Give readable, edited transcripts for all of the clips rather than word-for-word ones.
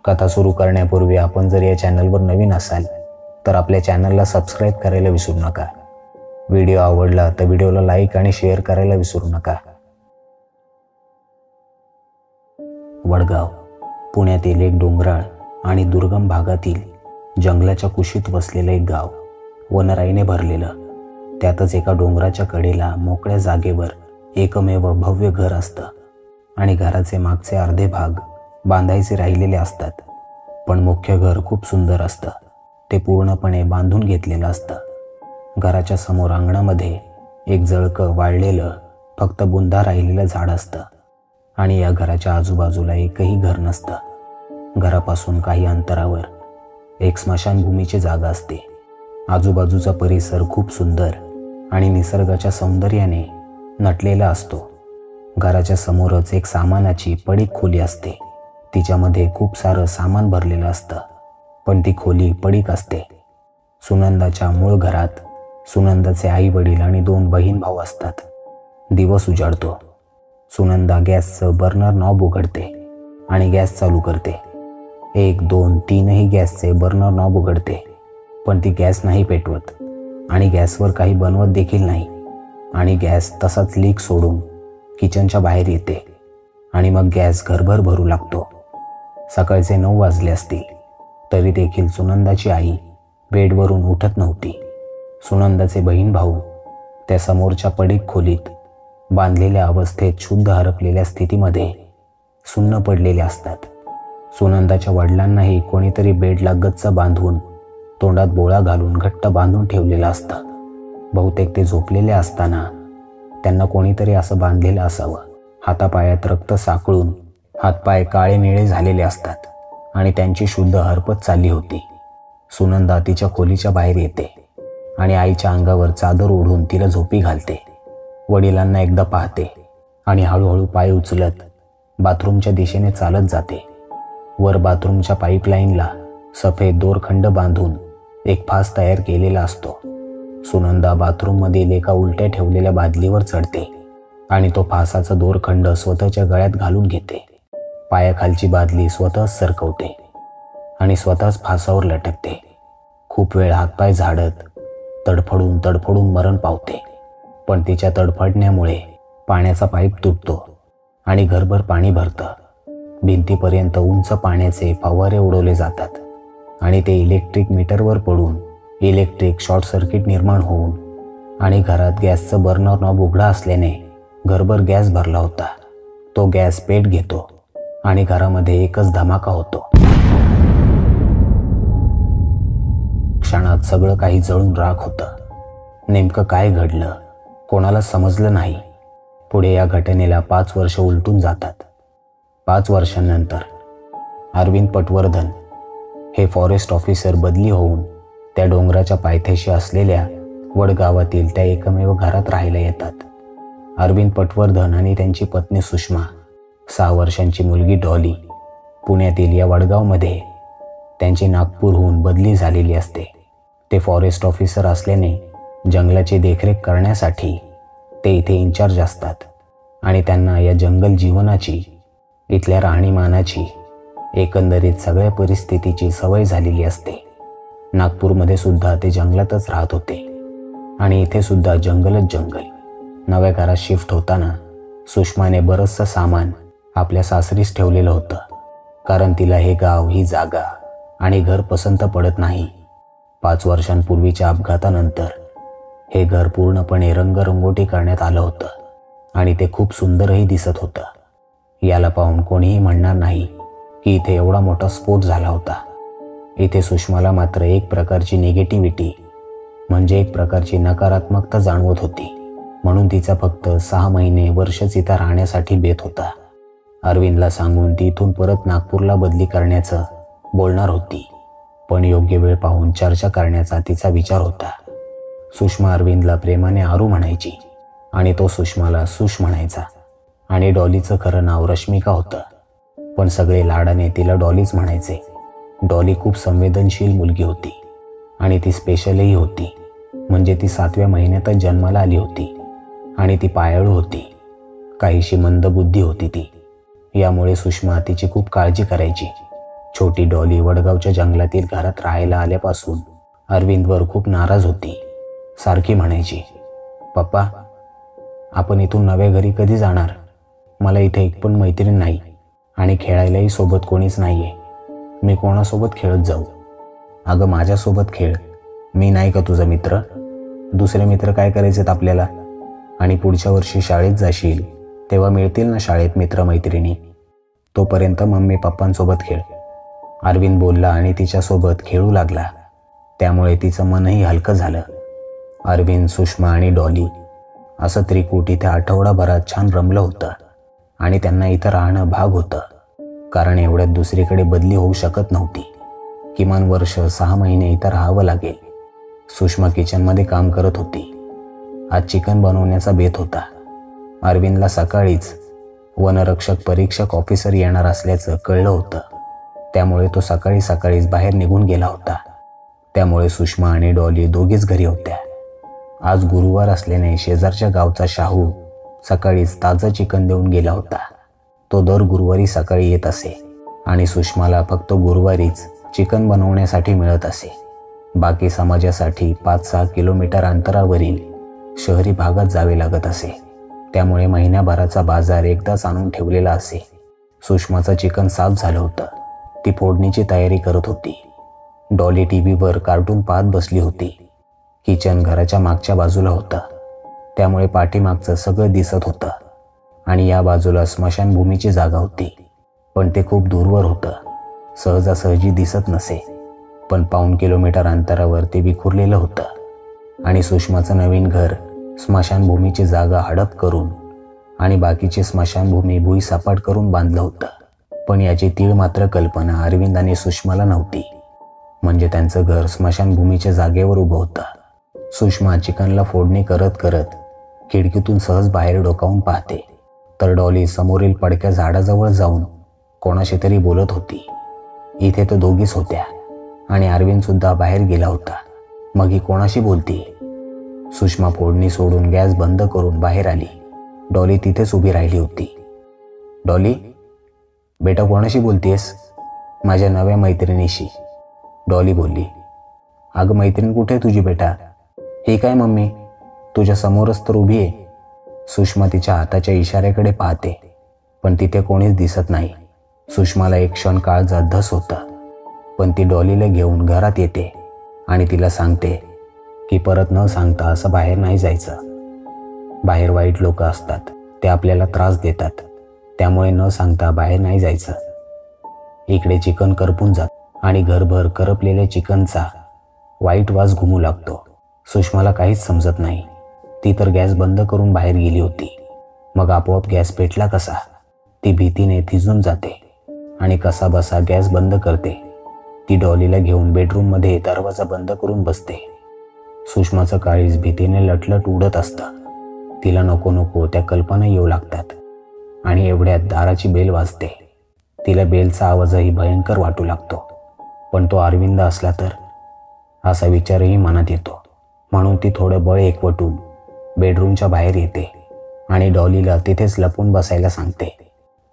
कथा सुरू करण्यापूर्वी आपण जर या चॅनलवर नवीन असाल तर आपल्या चॅनलला सबस्क्राईब करायला विसरू नका. व्हिडिओ आवडला तर व्हिडिओला लाईक आणि शेअर करायला विसरू नका. वडगाव पुण्यातील एक डोंगराळ आणि दुर्गम भागातील जंगलाच्या कुशीत वसलेलं एक गाव. वनराईने भरलेलं. त्यातच एका डोंगराच्या कडेला मोकळ्या जागेवर एकमेव भव्य घर असतं आणि घराचे मागचे अर्धे भाग बांधायचे राहिलेले असतात. पण मुख्य घर खूप सुंदर असतं. ते पूर्णपणे बांधून घेतलेलं असतं. घराच्या समोर अंगणामध्ये एक जळकं वाळलेलं फक्त बुंदा राहिलेलं झाड असतं आणि या घराच्या आजूबाजूला एकही घर नसतं. घरापासून काही अंतरावर एक स्मशानभूमीची जागा असते. आजूबाजूचा परिसर खूप सुंदर आणि निसर्गाच्या सौंदर्याने नटलेला असतो. घराच्या समोरच एक सामानाची पडीक खोली असते. तिच्यामध्ये खूप सारं सामान भरलेलं असतं, पण ती खोली पडीक असते. सुनंदाच्या मूळ घरात सुनंदाचे आई वडील आणि 2 बहीण भाऊ असतात. दिवस उजाडतो. सुनंदा गॅसचं बर्नर नॉब उघडते आणि गॅस चालू करते. 1, 2, 3 गॅसचे बर्नर नॉब उघडते, पण ती गॅस नाही पेटवत आणि गॅसवर काही बनवत देखील नाही. आणि गॅस तसाच लीक सोडून किचनच्या बाहेर येते आणि मग गॅस घरभर भरू लागतो. सकाळचे 9 वाजले असतील तरी देखील सुनंदाची आई बेडवरून उठत नव्हती. सुनंदाचे बहीण भाऊ त्या समोरच्या पडीक खोलीत बांधलेल्या अवस्थेत शुद्ध हरपलेल्या स्थितीमध्ये सुन्न पडलेले असतात. सुनंदाच्या वडिलांनाही कोणीतरी बेडला गच्च बांधून तोंडात बोळा घालून घट्ट बांधून ठेवलेलं असतं. बहुतेक ते झोपलेले असताना त्यांना कोणीतरी असं बांधलेलं असावं. हातापायात रक्त साकळून हातपाय काळे निळे झालेले असतात आणि त्यांची शुद्ध हरपत चालली होती. सुनंदा तिच्या खोलीच्या बाहेर येते आणि आईच्या अंगावर चादर ओढून तिला झोपी घालते. वडिलांना एकदा पाहते आणि हळूहळू पाय उचलत बाथरूमच्या दिशेने चालत जाते. वर बाथरूमच्या पाईपलाईनला सफेद दोरखंड बांधून एक फास तयार केलेला असतो. सुनंदा बाथरूममधील एका उलट्या ठेवलेल्या बादलीवर चढते आणि तो फासाचा दोरखंड स्वतःच्या गळ्यात घालून घेते. पायाखालची बादली स्वतःच सरकवते आणि स्वतःच फासावर लटकते. खूप वेळ हातपाय झाडत तडफडून तडफडून मरण पावते. पण तिच्या तडफडण्यामुळे पाण्याचा पाईप तुटतो आणि घरभर पाणी भरतं. भिंतीपर्यंत उंच पाण्याचे फवारे उडवले जातात आणि ते इलेक्ट्रिक मीटरवर पडून इलेक्ट्रिक शॉर्ट सर्किट निर्माण होऊन आणि घरात गॅसचं बर्नर नॉब उघडा असल्याने घरभर गॅस भरला होता. तो गॅस पेट घेतो आणि घरामध्ये एकच धमाका होतो. क्षणात सगळं काही जळून राख होतं. नेमकं काय घडलं कोणाला समजलं नाही. पुढे या घटनेला 5 वर्ष उलटून जातात. 5 वर्षांनंतर अरविंद पटवर्धन हे फॉरेस्ट ऑफिसर बदली होऊन त्या डोंगराच्या पायथ्याशी असलेल्या वडगावातील त्या एकमेव घरात राहायला येतात. अरविंद पटवर्धन आणि त्यांची पत्नी सुषमा, 6 वर्षांची मुलगी डॉली पुण्यातील या वडगावमध्ये त्यांची नागपूरहून बदली झालेली असते. ते फॉरेस्ट ऑफिसर असल्याने जंगलाची देखरेख करण्यासाठी ते इथे इन्चार्ज असतात आणि त्यांना या जंगल जीवनाची, इथल्या राहणीमानाची, एकंदरीत सगळ्या परिस्थितीची सवय झालेली असते. नागपूरमध्ये सुद्धा ते जंगलातच राहत होते आणि इथे सुद्धा जंगलच जंगल. नव्या घरात शिफ्ट होताना सुषमाने बरंचसं सामान आपल्या सासरीच ठेवलेलं होतं, कारण तिला हे गाव, ही जागा आणि घर पसंत पडत नाही. 5 वर्षांपूर्वीच्या अपघातानंतर हे घर पूर्णपणे रंगरंगोटी करण्यात आलं होतं आणि ते खूप सुंदरही दिसत होतं. याला पाहून कोणीही म्हणणार नाही की इथे एवढा मोठा स्फोट झाला होता. इथे सुषमाला मात्र एक प्रकारची निगेटिव्हिटी म्हणजे एक प्रकारची नकारात्मकता जाणवत होती. म्हणून तिचा फक्त 6 महिने, वर्षच इथं राहण्यासाठी बेत होता. अरविंदला सांगून ती इथून परत नागपूरला बदली करण्याचं बोलणार होती, पण योग्य वेळ पाहून चर्चा करण्याचा तिचा विचार होता. सुषमा अरविंदला प्रेमाने आरू म्हणायची आणि तो सुषमाला सुष म्हणायचा आणि डॉलीचं खरं नाव रश्मिका होतं, पण सगळे लाडाने तिला डॉलीच म्हणायचे. डॉली खूप संवेदनशील मुलगी होती आणि ती स्पेशलही होती. म्हणजे ती 7व्या महिन्यातच जन्माला आली होती आणि ती पायाळू होती. काहीशी मंदबुद्धी होती ती. यामुळे सुषमा तिची खूप काळजी करायची. छोटी डॉली वडगावच्या जंगलातील घरात राहायला आल्यापासून अरविंदवर खूप नाराज होती. सारखी म्हणायची, पप्पा, आपण इथून नव्या घरी कधी जाणार? मला इथे एक पण मैत्रीण नाही आणि खेळायलाही सोबत कोणीच नाही आहे. मी कोणासोबत खेळत जाऊ? अगं, माझ्यासोबत खेळ. मी नाही का तुझा मित्र? दुसरे मित्र काय करायचेत आपल्याला? आणि पुढच्या वर्षी शाळेत जाशील तेव्हा मिळतील ना शाळेत मित्रमैत्रिणी. तोपर्यंत मम्मी पप्पांसोबत खेळ. अरविंद बोलला आणि तिच्यासोबत खेळू लागला. त्यामुळे तिचं मनही हलकं झालं. अरविंद, सुषमा आणि डॉली असं त्रिकूट इथे आठवडाभरात छान रमलं होतं आणि त्यांना इथं राहणं भाग होतं. कारण एवढ्यात दुसरीकडे बदली होऊ शकत नव्हती. किमान वर्ष 6 महिने इथं राहावं लागेल. सुषमा किचनमध्ये काम करत होती. आज चिकन बनवण्याचा बेत होता. अरविंदला सकाळीच वनरक्षक परीक्षक ऑफिसर येणार असल्याचं कळलं होतं. त्यामुळे तो सकाळीच बाहेर निघून गेला होता. त्यामुळे सुषमा आणि डॉली दोघीच घरी होत्या. आज गुरुवार असल्याने शेजारच्या गावचा शाहू सकाळीच ताजं चिकन देऊन गेला होता. तो दर गुरुवारी सकाळी येत असे आणि सुषमाला फक्त गुरुवारीच चिकन बनवण्यासाठी मिळत असे. बाकी समाजासाठी 5-6 किलोमीटर अंतरावरील शहरी भागात जावे लागत असे. त्यामुळे महिन्याभराचा बाजार एकदाच आणून ठेवलेला असे. सुषमाचं चिकन साफ झालं होतं. ती फोडणीची तयारी करत होती. डॉली टीव्हीवर कार्टून पाहत बसली होती. किचन घराच्या मागच्या बाजूला होतं. त्यामुळे पाठीमागचं सगळं दिसत होतं आणि या बाजूला स्मशानभूमीची जागा होती. पण ते खूप दूरवर होतं. सहजासहजी दिसत नसे. पण 1.5 किलोमीटर अंतरावर ते विखुरलेलं होतं आणि सुषमाचं नवीन घर स्मशानभूमीची जागा हडप करून आणि बाकीची स्मशानभूमी भुईसपाट करून बांधलं होतं. पण याची तीळ मात्र कल्पना अरविंद आणि सुषमाला नव्हती. म्हणजे त्यांचं घर स्मशानभूमीच्या जागेवर उभं होतं. सुषमा चिकनला फोडणी करत करत खिडकीतून सहज बाहेर डोकावून पाहते, तर डॉली समोरील पडक्या झाडाजवळ जाऊन कोणाशी तरी बोलत होती. इथे तर दोघीच होत्या आणि अरविंद सुद्धा बाहेर गेला होता. मग ही कोणाशी बोलती? सुषमा फोडणी सोडून गॅस बंद करून बाहेर आली. डॉली तिथेच उभी राहिली होती. डॉली, बेटा, कोणाशी बोलतेस? माझ्या नव्या मैत्रिणीशी, डॉली बोलली. अगं, मैत्रीण कुठे आहे तुझी बेटा? हे काय मम्मी, तुझ्या समोरच तर उभी आहे. सुषमा तिच्या हाताच्या इशाऱ्याकडे पाहते, पण तिथे कोणीच दिसत नाही. सुषमाला एक क्षण काळजात धस होता. पण ती डॉलीला घेऊन घरात येते आणि तिला सांगते की परत न सांगता असं बाहेर नाही जायचं. बाहेर वाईट लोक असतात, ते आपल्याला त्रास देतात. त्यामुळे न सांगता बाहेर नाही जायचं. इकडे चिकन करपून जात आणि घरभर करपलेल्या चिकनचा वाईट वास घुमू लागतो. सुषमाला काहीच समजत नाही. ती तर गॅस बंद करून बाहेर गेली होती. मग आपोआप गॅस पेटला कसा? ती भीतीने थिजून जाते आणि कसा बसा गॅस बंद करते. ती डॉलीला घेऊन बेडरूममध्ये दरवाजा बंद करून बसते. सुषमाचं काळीज भीतीने लटलट उडत असतं. तिला नको नको त्या कल्पना येऊ लागतात आणि एवढ्यात दाराची बेल वाजते. तिला बेलचा आवाजही भयंकर वाटू लागतो. पण तो अरविंद असला तर, असा विचारही मनात येतो. म्हणून ती थोडं बळ एकवटून बेडरूमच्या बाहेर येते आणि डॉलीला तिथेच लपून बसायला सांगते.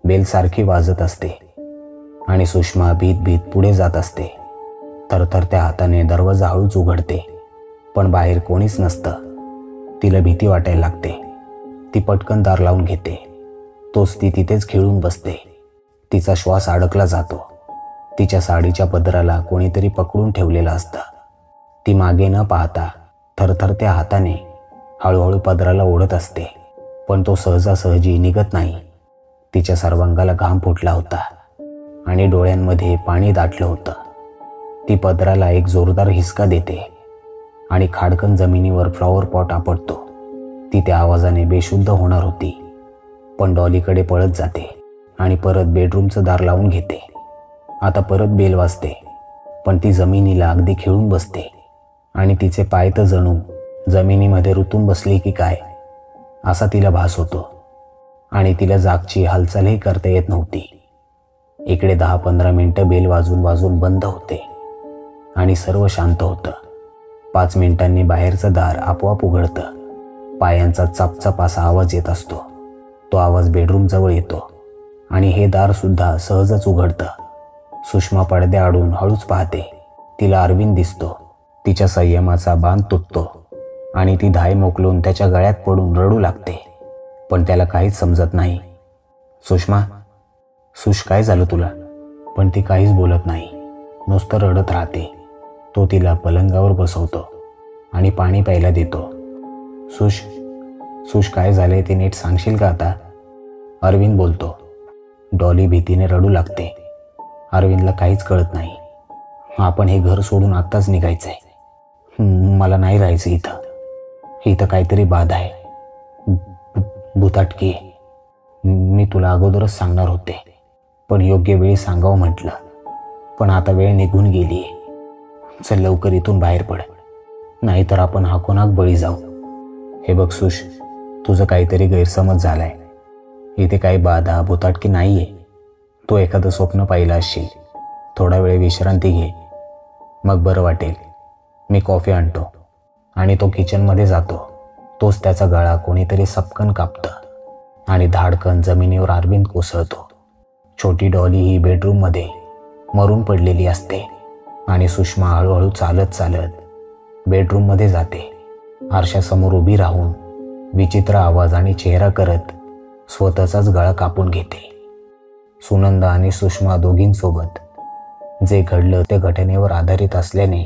बेल सारखी वाजत असते आणि सुषमा भीत भीत पुढे जात असते. थरथरत्या हाताने दरवाजा हळूच उघडते, पण बाहेर कोणीच नसतं. तिला भीती वाटायला लागते. ती पटकन दार लावून घेते. तोच ती तिथेच खिळून बसते. तिचा श्वास अडकला जातो. तिच्या साडीच्या पदराला कोणीतरी पकडून ठेवलेलं असतं. ती मागे न पाहता थरथरत्या हाताने हळूहळू पदराला ओढत असते, पण तो सहजासहजी निघत नाही. तिच्या सर्वांगाला घाम फुटला होता आणि डोळ्यांमध्ये पाणी दाटलं होतं. ती पदराला एक जोरदार हिसका देते आणि खाडकन जमिनीवर फ्लॉवर पॉट आपटतो. ती त्या आवाजाने बेशुद्ध होणार होती, पण डॉलीकडे पळत जाते आणि परत बेडरूमचं दार लावून घेते. आता परत बेल वाजते, पण ती जमिनीला अगदी खिळून बसते आणि तिचे पाय तर जणू जमिनीमध्ये रुतून बसले की काय असा तिला भास होतो आणि तिला जागची हालचालही करता येत नव्हती. इकडे 10-15 मिनिटं बेल वाजून वाजून बंद होते आणि सर्व शांत होतं. 5 मिनिटांनी बाहेरचं दार आपोआप उघडतं. पायांचा चापचाप असा आवाज येत असतो. तो आवाज बेडरूम जवळ येतो आणि हे दार सुद्धा सहजच उघडतं. सुषमा पडद्याआडून हळूच पाहते. तिला अरविंद दिसतो. तिच्या संयमाचा बांध तुटतो आणि ती धाय मोकलून त्याच्या गळ्यात पडून रडू लागते. पण त्याला काहीच समजत नाही. सुषमा, सुष, काय झालं तुला? पण ती काहीच बोलत नाही, नुसतं रडत राहते. तो तिला पलंगावर बसवतो आणि पाणी प्यायला देतो. सुष, सुष, काय झाले ते नीट सांगशील का आता? अरविंद बोलतो. डॉली भीतीने रडू लागते. अरविंदला काहीच कळत नाही. आपण हे घर सोडून आत्ताच निघायचंय. मला नाही राहायचं इथं. इथं काहीतरी बाधा आहे, भुताटकी. मी तुला अगोदरच सांगणार होते, पण योग्य वेळी सांगावं म्हटलं. पण आता वेळ निघून गेली. चल लवकर इथून बाहेर पड, नाहीतर आपण हाकोनाक बळी जाऊ. हे बघ सुष, तुझं काहीतरी गैरसमज झालाय. इथे काही बाधा भुताटकी नाहीये. तू एखादं स्वप्न पाहिलं असशील. थोडा वेळ विश्रांती घे, मग बरं वाटेल. मी कॉफी आणतो. आणि तो किचनमध्ये जातो. तोच त्याचा गळा कोणीतरी सपकन कापतं आणि धाडकन जमिनीवर अरविंद कोसळतो. छोटी डॉली ही बेडरूममध्ये मरून पडलेली असते आणि सुषमा हळूहळू चालत चालत बेडरूममध्ये जाते. आरशासमोर उभी राहून विचित्र आवाज आणि चेहरा करत स्वतःचाच गळा कापून घेते. सुनंदा आणि सुषमा दोघींसोबत जे घडलं ते घटनेवर आधारित असल्याने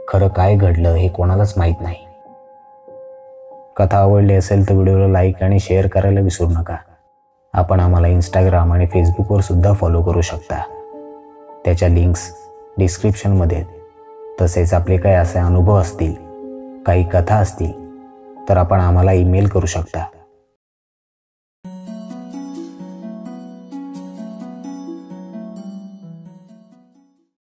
खरं काय घडलं हे कोणालाच माहीत नाही. कथा आवडली असेल तर व्हिडिओला लाईक आणि शेअर करायला विसरू नका. आपण आम्हाला इंस्टाग्राम आणि फेसबुकवर सुद्धा फॉलो करू शकता. त्याच्या लिंक्स डिस्क्रिप्शनमध्ये. तसेच आपले काही असे अनुभव असतील, काही कथा असतील तर आपण आम्हाला ईमेल करू शकता.